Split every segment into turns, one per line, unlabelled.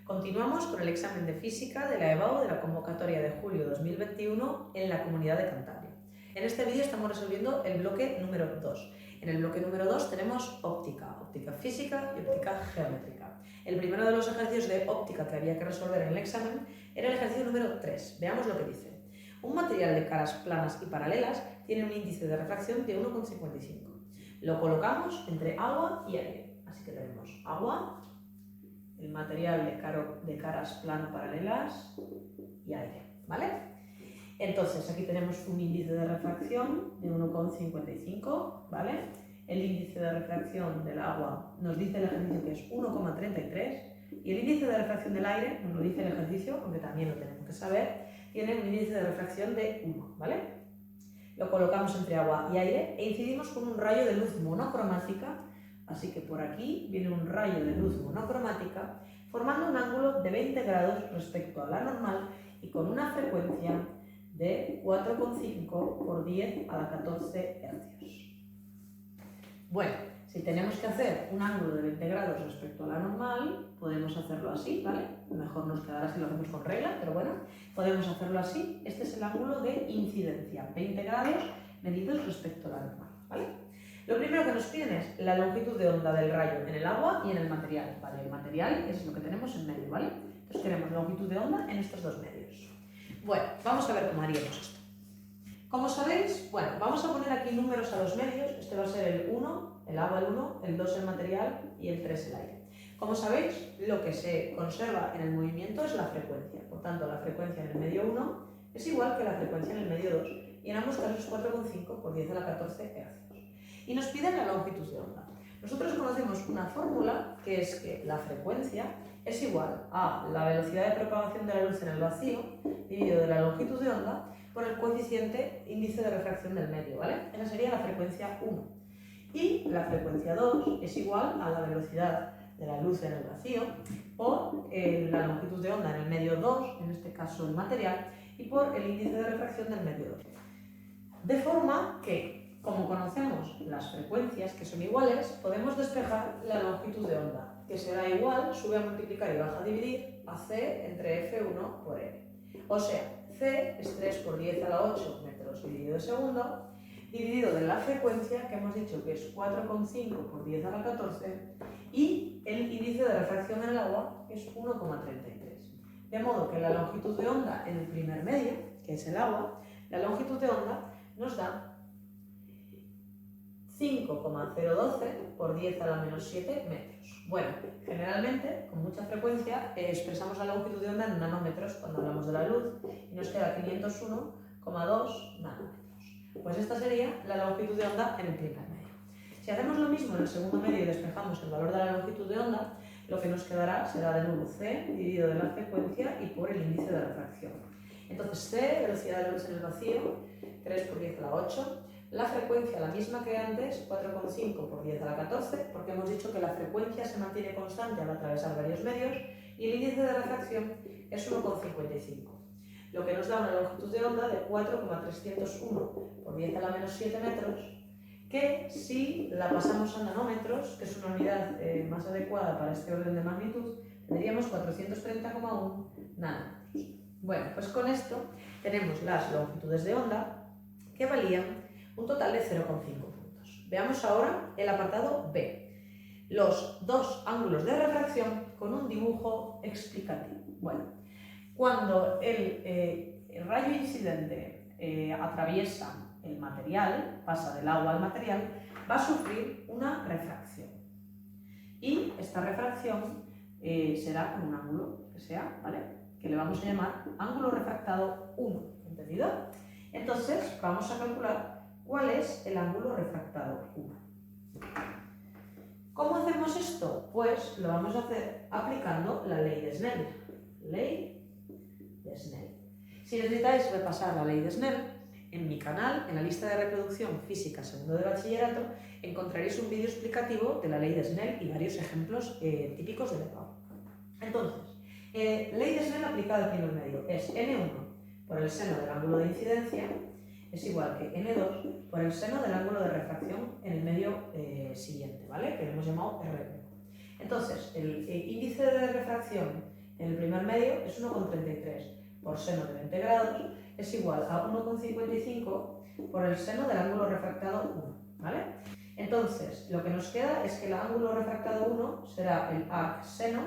Continuamos con el examen de física de la EBAU de la convocatoria de julio de 2021 en la Comunidad de Cantabria. En este vídeo estamos resolviendo el bloque número 2. En el bloque número 2 tenemos óptica, óptica física y óptica geométrica. El primero de los ejercicios de óptica que había que resolver en el examen era el ejercicio número 3. Veamos lo que dice. Un material de caras planas y paralelas tiene un índice de refracción de 1,55. Lo colocamos entre agua y aire. Así que tenemos agua, el material de caras plano-paralelas y aire, ¿vale? Entonces, aquí tenemos un índice de refracción de 1,55, ¿vale? El índice de refracción del agua nos dice el ejercicio que es 1,33 y el índice de refracción del aire, nos lo dice el ejercicio, aunque también lo tenemos que saber, tiene un índice de refracción de 1, ¿vale? Lo colocamos entre agua y aire e incidimos con un rayo de luz monocromática. Así que por aquí viene un rayo de luz monocromática formando un ángulo de 20 grados respecto a la normal y con una frecuencia de 4,5 por 10 a la 14 hercios. Bueno, si tenemos que hacer un ángulo de 20 grados respecto a la normal, podemos hacerlo así, ¿vale? Mejor nos quedará si lo hacemos con regla, pero bueno, podemos hacerlo así. Este es el ángulo de incidencia, 20 grados medidos respecto a la normal, ¿vale? Lo primero que nos piden es la longitud de onda del rayo en el agua y en el material, ¿vale? El material es lo que tenemos en medio, ¿vale? Entonces queremos longitud de onda en estos dos medios. Bueno, vamos a ver cómo haríamos esto. Como sabéis, bueno, vamos a poner aquí números a los medios. Este va a ser el 1, el agua el 1, el 2 el material y el 3 el aire. Como sabéis, lo que se conserva en el movimiento es la frecuencia. Por tanto, la frecuencia en el medio 1 es igual que la frecuencia en el medio 2 y en ambos casos es 4,5 por 10 a la 14 hercios. Y nos piden la longitud de onda. Nosotros conocemos una fórmula que es que la frecuencia es igual a la velocidad de propagación de la luz en el vacío dividido de la longitud de onda por el coeficiente índice de refracción del medio, ¿vale? Esa sería la frecuencia 1. Y la frecuencia 2 es igual a la velocidad de la luz en el vacío por la longitud de onda en el medio 2, en este caso el material, y por el índice de refracción del medio 2. De forma que, como conocemos las frecuencias que son iguales, podemos despejar la longitud de onda, que será igual, sube a multiplicar y baja a dividir, a C entre F1 por N. O sea, C es 3 por 10 a la 8 metros dividido de segundo, dividido de la frecuencia, que hemos dicho que es 4,5 por 10 a la 14, y el índice de refracción en el agua es 1,33. De modo que la longitud de onda en el primer medio, que es el agua, la longitud de onda nos da 5,012 por 10 a la menos 7 metros. Bueno, generalmente, con mucha frecuencia, expresamos la longitud de onda en nanómetros cuando hablamos de la luz y nos queda 501,2 nanómetros. Pues esta sería la longitud de onda en el primer medio. Si hacemos lo mismo en el segundo medio y despejamos el valor de la longitud de onda, lo que nos quedará será de nuevo C dividido de la frecuencia y por el índice de refracción. Entonces C, velocidad de la luz en el vacío, 3 por 10 a la 8. La frecuencia, la misma que antes, 4,5 por 10 a la 14, porque hemos dicho que la frecuencia se mantiene constante al atravesar varios medios y el índice de refracción es 1,55. Lo que nos da una longitud de onda de 4,301 por 10 a la menos 7 metros, que si la pasamos a nanómetros, que es una unidad más adecuada para este orden de magnitud, tendríamos 430,1 nanómetros. Bueno, pues con esto tenemos las longitudes de onda que valían un total de 0,5 puntos. Veamos ahora el apartado B. Los dos ángulos de refracción con un dibujo explicativo. Bueno, cuando el rayo incidente atraviesa el material, pasa del agua al material, va a sufrir una refracción. Y esta refracción será con un ángulo que sea, ¿vale? Que le vamos a llamar ángulo refractado 1. ¿Entendido? Entonces, vamos a calcular cuál es el ángulo refractado 1. ¿Cómo hacemos esto? Pues lo vamos a hacer aplicando la ley de Snell. Ley de Snell. Si necesitáis repasar la ley de Snell, en mi canal, en la lista de reproducción Física segundo de bachillerato, encontraréis un vídeo explicativo de la ley de Snell y varios ejemplos típicos de EBAU. Entonces, ley de Snell aplicada al primer medio es N1 por el seno del ángulo de incidencia es igual que N2 por el seno del ángulo de refracción en el medio siguiente, ¿vale? Que lo hemos llamado R1. Entonces, el índice de refracción en el primer medio es 1,33 por seno de 20 grados es igual a 1,55 por el seno del ángulo refractado 1, ¿vale? Entonces, lo que nos queda es que el ángulo refractado 1 será el arc seno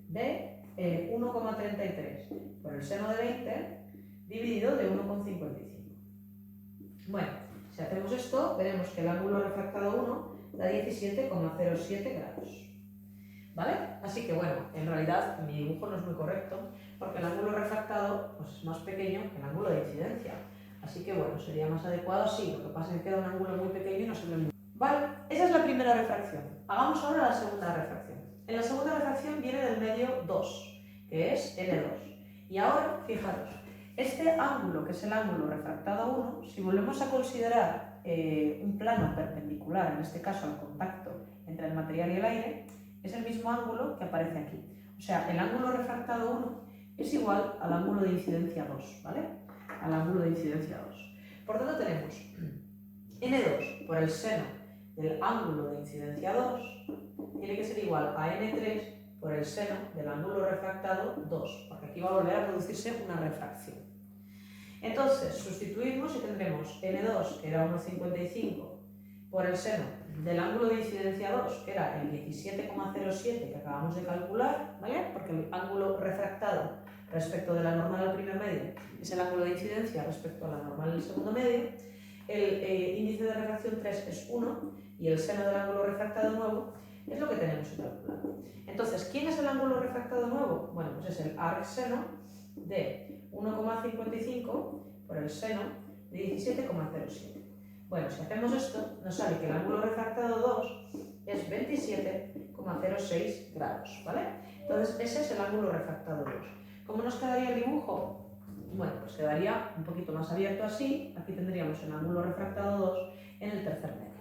de 1,33 por el seno de 20 dividido de 1,55. Bueno, si hacemos esto, veremos que el ángulo refractado 1 da 17,07 grados. ¿Vale? Así que bueno, en realidad mi dibujo no es muy correcto porque el ángulo refractado pues, es más pequeño que el ángulo de incidencia. Así que bueno, sería más adecuado así, lo que pasa es que queda un ángulo muy pequeño y no se ve muy bien. Vale, esa es la primera refracción. Hagamos ahora la segunda refracción. En la segunda refracción viene del medio 2, que es N2. Y ahora, fijaros, este ángulo, que es el ángulo refractado 1, si volvemos a considerar un plano perpendicular, en este caso al contacto entre el material y el aire, es el mismo ángulo que aparece aquí. O sea, el ángulo refractado 1 es igual al ángulo de incidencia 2, ¿vale? Al ángulo de incidencia 2. Por tanto, tenemos N2 por el seno del ángulo de incidencia 2 tiene que ser igual a N3 por el seno del ángulo refractado 2, porque aquí va a volver a producirse una refracción. Entonces, sustituimos y tendremos N2, que era 1,55, por el seno del ángulo de incidencia 2, que era el 17,07 que acabamos de calcular, ¿vale? Porque el ángulo refractado respecto de la normal al primer medio es el ángulo de incidencia respecto a la normal al segundo medio. El índice de refracción 3 es 1 y el seno del ángulo refractado nuevo es lo que tenemos que calcular. Entonces, ¿quién es el ángulo refractado nuevo? Bueno, pues es el arc seno de 1,55 por el seno de 17,07. Bueno, si hacemos esto, nos sale que el ángulo refractado 2 es 27,06 grados, ¿vale? Entonces, ese es el ángulo refractado 2. ¿Cómo nos quedaría el dibujo? Bueno, pues quedaría un poquito más abierto así. Aquí tendríamos el ángulo refractado 2 en el tercer medio.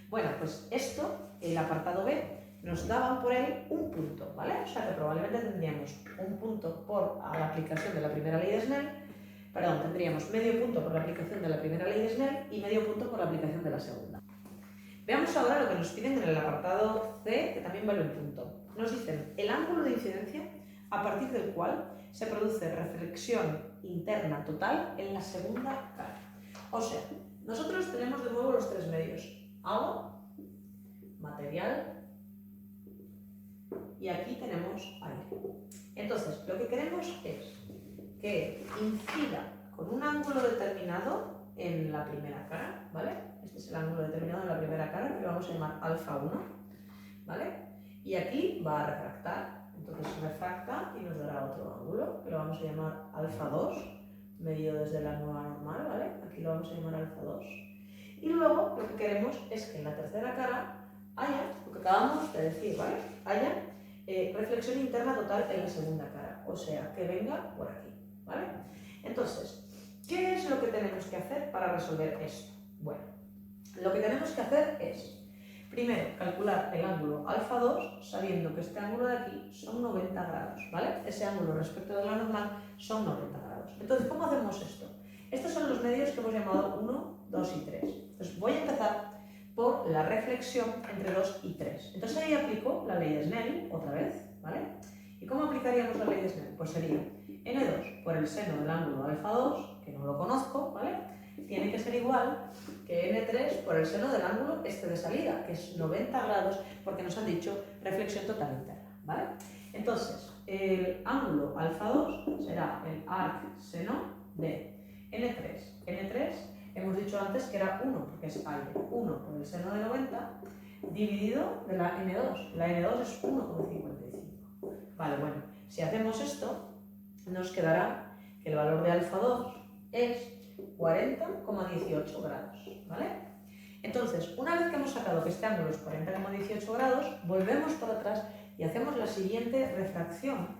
Bueno, pues esto, el apartado B, nos daban por él un punto, ¿vale? O sea que probablemente tendríamos un punto por la aplicación de la primera ley de Snell. Perdón, tendríamos medio punto por la aplicación de la primera ley de Snell y medio punto por la aplicación de la segunda. Veamos ahora lo que nos piden en el apartado C, que también vale un punto. Nos dicen el ángulo de incidencia a partir del cual se produce reflexión interna total en la segunda cara. O sea, nosotros tenemos de nuevo los tres medios: agua, material y aquí tenemos aire. Entonces, lo que queremos es que incida con un ángulo determinado en la primera cara, ¿vale? Este es el ángulo determinado en la primera cara, que lo vamos a llamar alfa 1, ¿vale? Y aquí va a refractar, entonces refracta y nos dará otro ángulo, que lo vamos a llamar alfa 2, medido desde la nueva normal, ¿vale? Aquí lo vamos a llamar alfa 2. Y luego lo que queremos es que en la tercera cara haya, lo que acabamos de decir, ¿vale? Haya reflexión interna total en la segunda cara, o sea, que venga por aquí, ¿vale? Entonces, ¿qué es lo que tenemos que hacer para resolver esto? Bueno, lo que tenemos que hacer es, primero, calcular el ángulo alfa 2, sabiendo que este ángulo de aquí son 90 grados, ¿vale? Ese ángulo respecto de la normal son 90 grados. Entonces, ¿cómo hacemos esto? Estos son los medios que hemos llamado 1, 2 y 3. Entonces, voy a empezar por la reflexión entre 2 y 3. Entonces ahí aplico la ley de Snell otra vez, ¿vale? ¿Y cómo aplicaríamos la ley de Snell? Pues sería N2 por el seno del ángulo alfa 2, que no lo conozco, ¿vale? Tiene que ser igual que N3 por el seno del ángulo este de salida, que es 90 grados, porque nos han dicho reflexión total interna, ¿vale? Entonces, el ángulo alfa 2 será el arc seno de N3. N3 hemos dicho antes que era 1, porque es aire. 1 por el seno de 90 dividido de la N2. La N2 es 1,55. Vale, bueno, si hacemos esto, nos quedará que el valor de alfa 2 es 40,18 grados, ¿vale? Entonces, una vez que hemos sacado que este ángulo es 40,18 grados, volvemos para atrás y hacemos la siguiente refracción.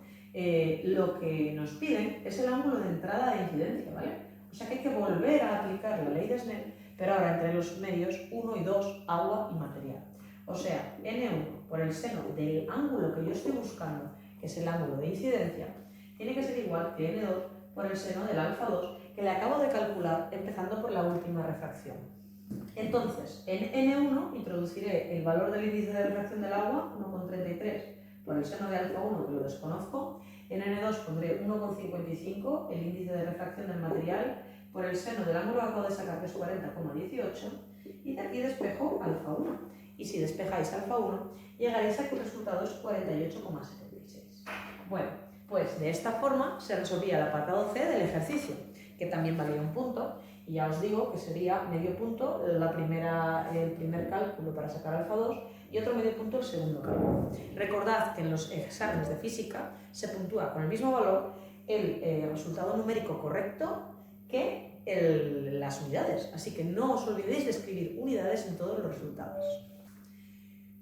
Lo que nos piden es el ángulo de entrada de incidencia, ¿vale? O sea que hay que volver a aplicar la ley de Snell, pero ahora entre los medios 1 y 2, agua y material. O sea, N1 por el seno del ángulo que yo estoy buscando, que es el ángulo de incidencia, tiene que ser igual que N2 por el seno del alfa 2, que le acabo de calcular empezando por la última refracción. Entonces, en N1 introduciré el valor del índice de refracción del agua, 1,33, por el seno de alfa 1, que lo desconozco, En N2 pondré 1,55, el índice de refracción del material, por el seno del ángulo que acabo de sacar, que es 40,18, y de aquí despejo alfa 1. Y si despejáis alfa 1, llegaréis a que el resultado es 48,76. Bueno, pues de esta forma se resolvía el apartado C del ejercicio, que también valía un punto, y ya os digo que sería medio punto el primer cálculo para sacar alfa 2 y otro medio punto el segundo cálculo. Recordad que en los exámenes de física se puntúa con el mismo valor el resultado numérico correcto que las unidades, así que no os olvidéis de escribir unidades en todos los resultados.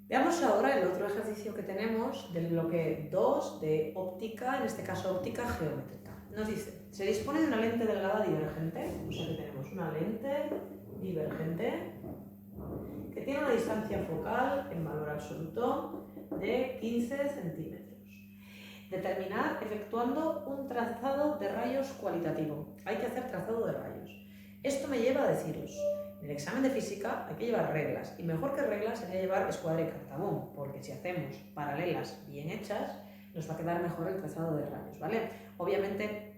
Veamos ahora el otro ejercicio que tenemos del bloque 2 de óptica, en este caso óptica geométrica. Nos dice, se dispone de una lente delgada divergente, o sea que tenemos una lente divergente que tiene una distancia focal en valor absoluto de 15 centímetros. Determinar efectuando un trazado de rayos cualitativo. Hay que hacer trazado de rayos. Esto me lleva a deciros, en el examen de física hay que llevar reglas, y mejor que reglas sería llevar escuadra y cartabón, porque si hacemos paralelas bien hechas, nos va a quedar mejor el trazado de rayos, ¿vale? Obviamente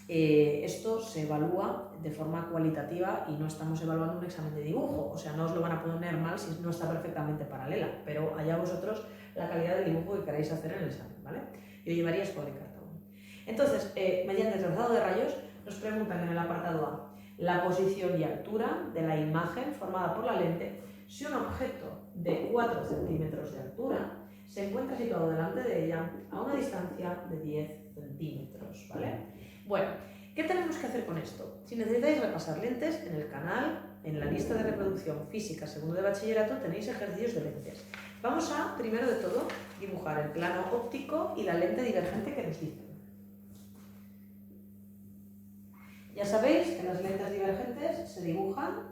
esto se evalúa de forma cualitativa y no estamos evaluando un examen de dibujo, o sea, no os lo van a poner mal si no está perfectamente paralela, pero allá vosotros la calidad del dibujo que queráis hacer en el examen, ¿vale? Yo llevaría escuadra y cartabón. Entonces, mediante el trazado de rayos, nos preguntan en el apartado A la posición y altura de la imagen formada por la lente si un objeto de 4 centímetros de altura se encuentra situado delante de ella a una distancia de 10 centímetros, ¿vale? Bueno, ¿qué tenemos que hacer con esto? Si necesitáis repasar lentes, en el canal, en la lista de reproducción física segundo de bachillerato, tenéis ejercicios de lentes. Vamos a, primero de todo, dibujar el plano óptico y la lente divergente que nos dicen. Ya sabéis que las lentes divergentes se dibujan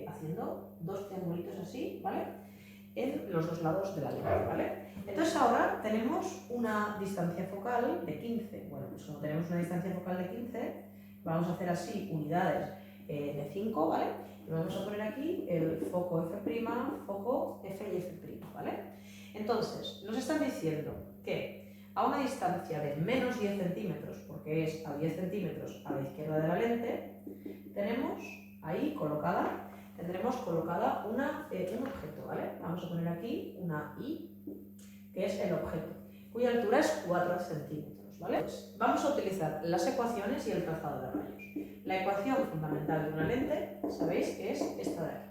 haciendo dos triangulitos así, ¿vale? En los dos lados de la lente, ¿vale? Entonces ahora tenemos una distancia focal de 15. Bueno, pues como tenemos una distancia focal de 15, vamos a hacer así unidades de 5, ¿vale? Y vamos a poner aquí el foco F', foco F y F', ¿vale? Entonces, nos están diciendo que a una distancia de menos 10 centímetros, porque es a 10 centímetros a la izquierda de la lente, tenemos ahí tendremos colocada un objeto, ¿vale? Vamos a poner aquí una I, que es el objeto, cuya altura es 4 centímetros, ¿vale? Pues vamos a utilizar las ecuaciones y el trazado de rayos. La ecuación fundamental de una lente, sabéis que es esta de aquí.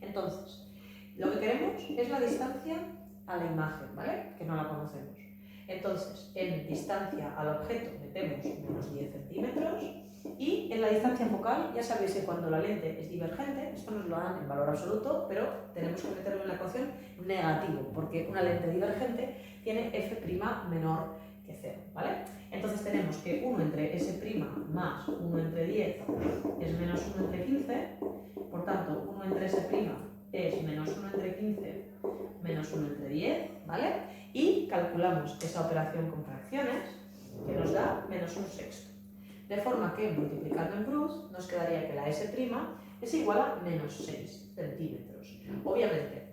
Entonces, lo que queremos es la distancia a la imagen, ¿vale? Que no la conocemos. Entonces, en distancia al objeto metemos menos 10 centímetros y en la distancia focal, ya sabéis que cuando la lente es divergente, esto nos lo dan en valor absoluto, pero tenemos que meterlo en la ecuación negativo, porque una lente divergente tiene F' menor que 0, ¿vale? Entonces tenemos que 1 entre S' más 1 entre 10 es menos 1 entre 15, por tanto 1 entre S' es menos 1 entre 15 menos 1 entre 10, ¿vale? Y calculamos esa operación con fracciones que nos da menos 1/6. De forma que multiplicando en cruz nos quedaría que la S' es igual a menos 6 centímetros. Obviamente,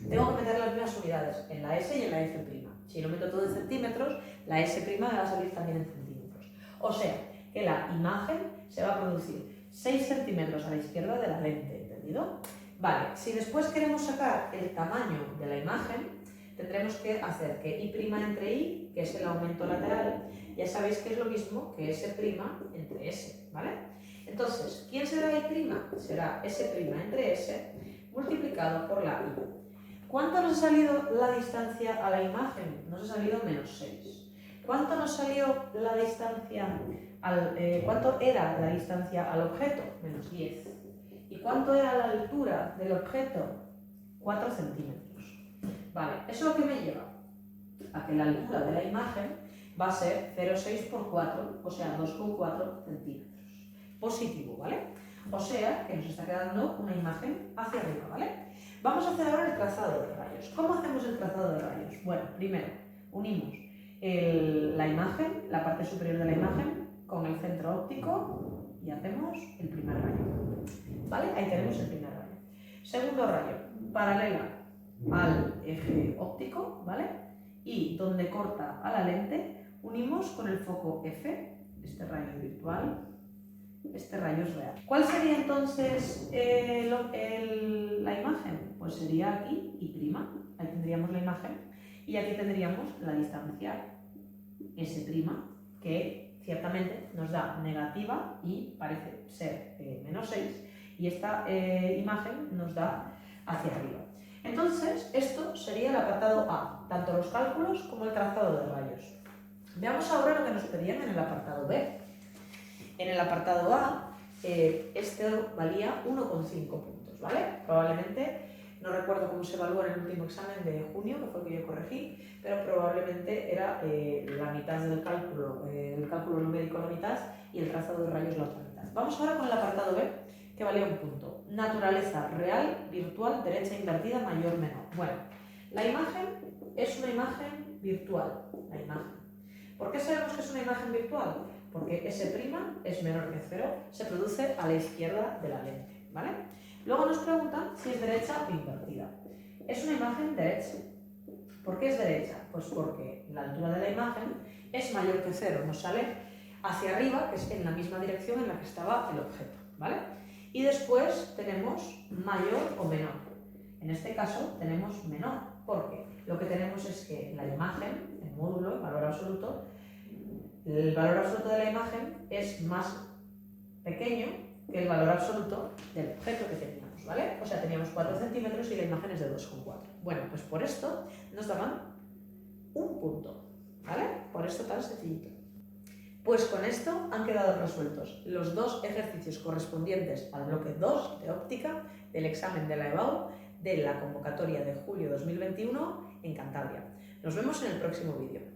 tengo que meter las mismas unidades en la S y en la F'. Si lo meto todo en centímetros, la S' me va a salir también en centímetros. O sea, que la imagen se va a producir 6 centímetros a la izquierda de la lente, ¿entendido? Vale, si después queremos sacar el tamaño de la imagen, tendremos que hacer que I' entre I, que es el aumento lateral, ya sabéis que es lo mismo que S' entre S, ¿vale? Entonces, ¿quién será I'? Será S' entre S multiplicado por la I. ¿Cuánto nos ha salido la distancia a la imagen? Nos ha salido menos 6. ¿Cuánto nos salió la distancia cuánto era la distancia al objeto? Menos 10. ¿Y cuánto era la altura del objeto? 4 centímetros. Vale, ¿eso lo que me lleva? A que la altura de la imagen va a ser 0,6 por 4, o sea, 2,4 centímetros. Positivo, ¿vale? O sea, que nos está quedando una imagen hacia arriba, ¿vale? Vamos a hacer ahora el trazado de rayos. ¿Cómo hacemos el trazado de rayos? Bueno, primero, unimos la imagen, la parte superior de la imagen, con el centro óptico y hacemos el primer rayo. ¿Vale? Ahí tenemos el primer rayo. Segundo rayo, paralela al eje óptico, ¿vale? Y donde corta a la lente, unimos con el foco F, este rayo es virtual, este rayo es real. ¿Cuál sería entonces la imagen? Pues sería aquí y', ahí tendríamos la imagen, y aquí tendríamos la distancia S', que ciertamente nos da negativa y parece ser -6, y esta imagen nos da hacia arriba. Entonces, esto sería el apartado A, tanto los cálculos como el trazado de rayos. Veamos ahora lo que nos pedían en el apartado B. En el apartado A, este valía 1,5 puntos, ¿vale? Probablemente, no recuerdo cómo se evalúa en el último examen de junio, que fue el que yo corregí, pero probablemente era la mitad del cálculo, el cálculo numérico la mitad y el trazado de rayos la otra mitad. Vamos ahora con el apartado B, que valía 1 punto. Naturaleza real, virtual, derecha invertida, mayor, menor. Bueno, la imagen es una imagen virtual, la imagen. ¿Por qué sabemos que es una imagen virtual? Porque S' es menor que 0, se produce a la izquierda de la lente, ¿vale? Luego nos preguntan si es derecha o invertida. Es una imagen derecha. ¿Por qué es derecha? Pues porque la altura de la imagen es mayor que 0, nos sale hacia arriba, que es en la misma dirección en la que estaba el objeto, ¿vale? Y después tenemos mayor o menor. En este caso tenemos menor, porque lo que tenemos es que la imagen, el módulo, el valor absoluto de la imagen es más pequeño que el valor absoluto del objeto que teníamos, ¿vale? O sea, teníamos 4 centímetros y la imagen es de 2,4. Bueno, pues por esto nos daban 1 punto, ¿vale? Por esto tan sencillito. Pues con esto han quedado resueltos los 2 ejercicios correspondientes al bloque 2 de óptica del examen de la EBAU de la convocatoria de julio 2021 en Cantabria. Nos vemos en el próximo vídeo.